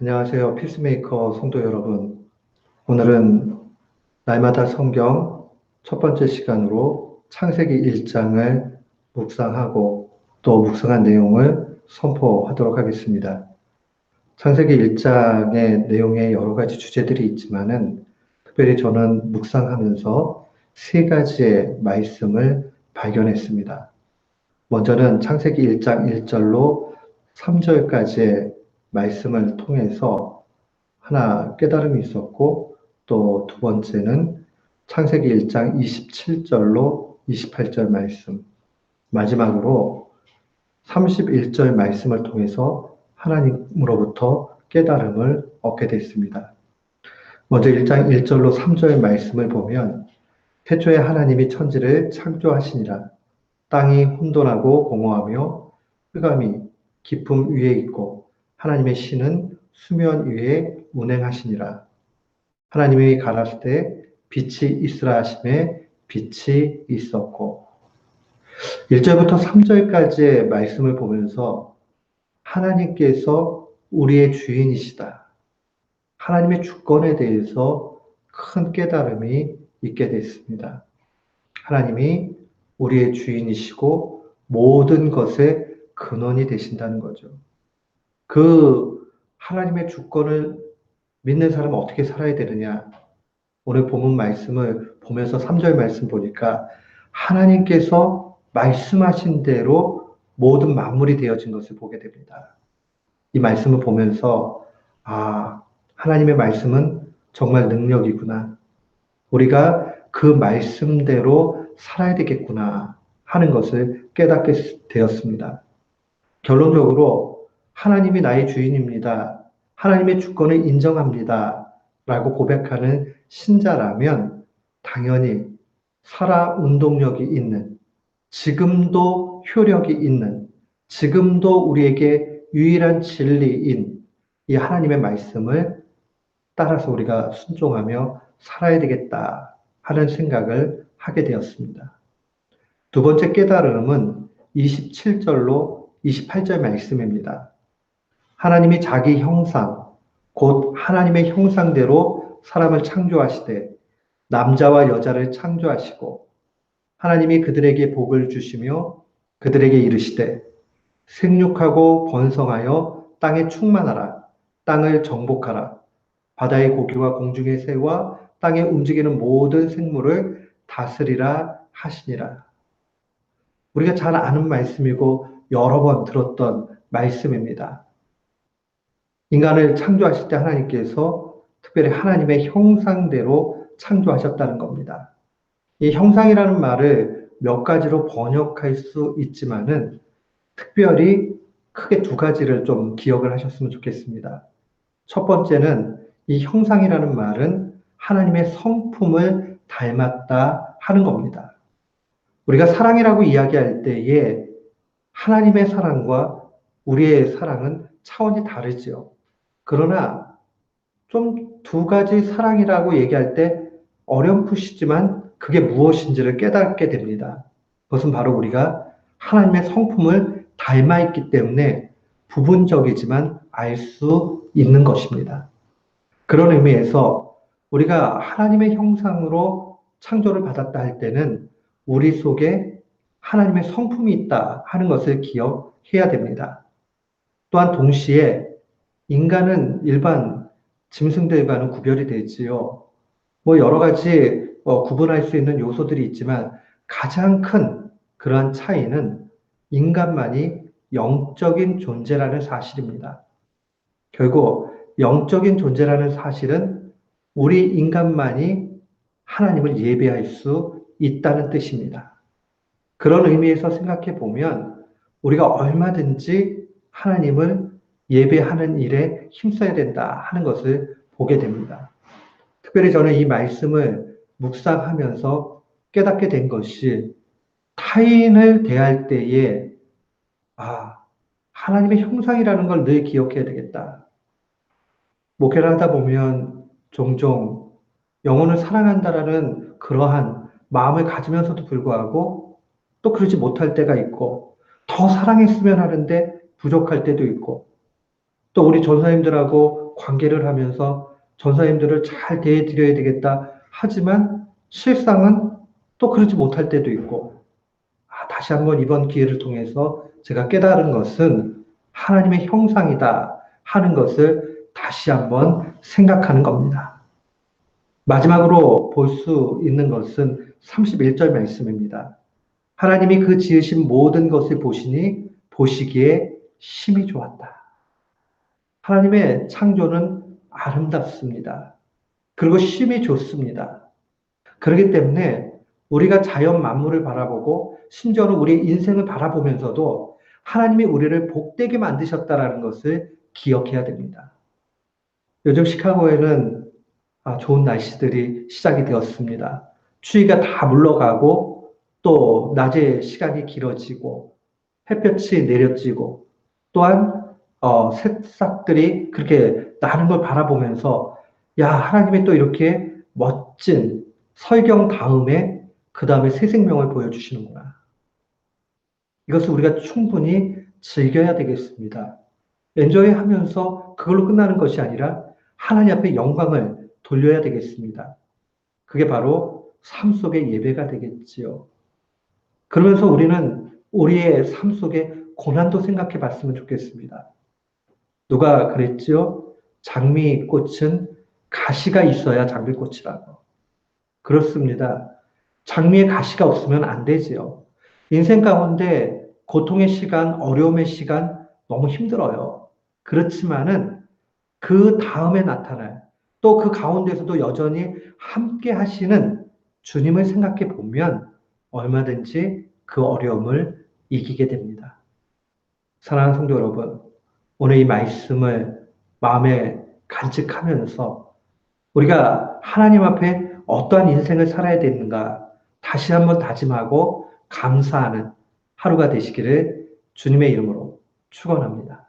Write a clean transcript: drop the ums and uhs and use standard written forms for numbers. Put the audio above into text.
안녕하세요. 피스메이커 성도 여러분. 오늘은 날마다 성경 첫 번째 시간으로 창세기 1장을 묵상하고 또 묵상한 내용을 선포하도록 하겠습니다. 창세기 1장의 내용에 여러 가지 주제들이 있지만은 특별히 저는 묵상하면서 세 가지의 말씀을 발견했습니다. 먼저는 창세기 1장 1절로 3절까지의 말씀을 통해서 하나 깨달음이 있었고, 또 두 번째는 창세기 1장 27절로 28절 말씀, 마지막으로 31절 말씀을 통해서 하나님으로부터 깨달음을 얻게 됐습니다. 먼저 1장 1절로 3절 말씀을 보면, 태초에 하나님이 천지를 창조하시니라. 땅이 혼돈하고 공허하며 흑암이 깊음 위에 있고 하나님의 신은 수면 위에 운행하시니라. 하나님이 가라사대 빛이 있으라 하심에 빛이 있었고. 1절부터 3절까지의 말씀을 보면서 하나님께서 우리의 주인이시다. 하나님의 주권에 대해서 큰 깨달음이 있게 됐습니다. 하나님이 우리의 주인이시고 모든 것의 근원이 되신다는 거죠. 그 하나님의 주권을 믿는 사람은 어떻게 살아야 되느냐? 오늘 본문 말씀을 보면서 3절 말씀 보니까 하나님께서 말씀하신 대로 모든 만물이 되어진 것을 보게 됩니다. 이 말씀을 보면서 하나님의 말씀은 정말 능력이구나. 우리가 그 말씀대로 살아야 되겠구나 하는 것을 깨닫게 되었습니다. 결론적으로 하나님이 나의 주인입니다. 하나님의 주권을 인정합니다. 라고 고백하는 신자라면 당연히 살아 운동력이 있는, 지금도 효력이 있는, 지금도 우리에게 유일한 진리인 이 하나님의 말씀을 따라서 우리가 순종하며 살아야 되겠다 하는 생각을 하게 되었습니다. 두 번째 깨달음은 27절로 28절 말씀입니다. 하나님이 자기 형상, 곧 하나님의 형상대로 사람을 창조하시되 남자와 여자를 창조하시고 하나님이 그들에게 복을 주시며 그들에게 이르시되 생육하고 번성하여 땅에 충만하라. 땅을 정복하라. 바다의 고기와 공중의 새와 땅에 움직이는 모든 생물을 다스리라 하시니라. 우리가 잘 아는 말씀이고 여러 번 들었던 말씀입니다. 인간을 창조하실 때 하나님께서 특별히 하나님의 형상대로 창조하셨다는 겁니다. 이 형상이라는 말을 몇 가지로 번역할 수 있지만은 특별히 크게 두 가지를 좀 기억을 하셨으면 좋겠습니다. 첫 번째는 이 형상이라는 말은 하나님의 성품을 닮았다 하는 겁니다. 우리가 사랑이라고 이야기할 때에 하나님의 사랑과 우리의 사랑은 차원이 다르지요. 그러나 좀 두 가지 사랑이라고 얘기할 때 어렴풋이지만 그게 무엇인지를 깨닫게 됩니다. 그것은 바로 우리가 하나님의 성품을 닮아 있기 때문에 부분적이지만 알 수 있는 것입니다. 그런 의미에서 우리가 하나님의 형상으로 창조를 받았다 할 때는 우리 속에 하나님의 성품이 있다 하는 것을 기억해야 됩니다. 또한 동시에 인간은 일반 짐승들과는 구별이 되지요. 여러 가지 구분할 수 있는 요소들이 있지만 가장 큰 그러한 차이는 인간만이 영적인 존재라는 사실입니다. 결국 영적인 존재라는 사실은 우리 인간만이 하나님을 예배할 수 있다는 뜻입니다. 그런 의미에서 생각해 보면 우리가 얼마든지 하나님을 예배하는 일에 힘써야 된다 하는 것을 보게 됩니다. 특별히 저는 이 말씀을 묵상하면서 깨닫게 된 것이 타인을 대할 때에 하나님의 형상이라는 걸 늘 기억해야 되겠다. 목회를 하다 보면 종종 영혼을 사랑한다라는 그러한 마음을 가지면서도 불구하고 또 그러지 못할 때가 있고 더 사랑했으면 하는데 부족할 때도 있고 또 우리 전사님들하고 관계를 하면서 전사님들을 잘 대해드려야 되겠다. 하지만 실상은 또 그러지 못할 때도 있고, 다시 한번 이번 기회를 통해서 제가 깨달은 것은 하나님의 형상이다 하는 것을 다시 한번 생각하는 겁니다. 마지막으로 볼 수 있는 것은 31절 말씀입니다. 하나님이 그 지으신 모든 것을 보시니 보시기에 심히 좋았다. 하나님의 창조는 아름답습니다. 그리고 심히 좋습니다. 그렇기 때문에 우리가 자연 만물을 바라보고 심지어는 우리의 인생을 바라보면서도 하나님이 우리를 복되게 만드셨다라는 것을 기억해야 됩니다. 요즘 시카고에는 좋은 날씨들이 시작이 되었습니다. 추위가 다 물러가고 또 낮의 시간이 길어지고 햇볕이 내려지고 또한 새싹들이 그렇게 나는 걸 바라보면서 야, 하나님이 또 이렇게 멋진 설경 다음에 그 다음에 새 생명을 보여주시는구나. 이것을 우리가 충분히 즐겨야 되겠습니다. 엔조이 하면서 그걸로 끝나는 것이 아니라 하나님 앞에 영광을 돌려야 되겠습니다. 그게 바로 삶 속의 예배가 되겠지요. 그러면서 우리는 우리의 삶 속의 고난도 생각해 봤으면 좋겠습니다. 누가 그랬지요? 장미꽃은 가시가 있어야 장미꽃이라고. 그렇습니다. 장미에 가시가 없으면 안 되지요. 인생 가운데 고통의 시간, 어려움의 시간 너무 힘들어요. 그렇지만은 그 다음에 나타날 또 그 가운데서도 여전히 함께 하시는 주님을 생각해 보면 얼마든지 그 어려움을 이기게 됩니다. 사랑하는 성도 여러분, 오늘 이 말씀을 마음에 간직하면서 우리가 하나님 앞에 어떠한 인생을 살아야 되는가 다시 한번 다짐하고 감사하는 하루가 되시기를 주님의 이름으로 축원합니다.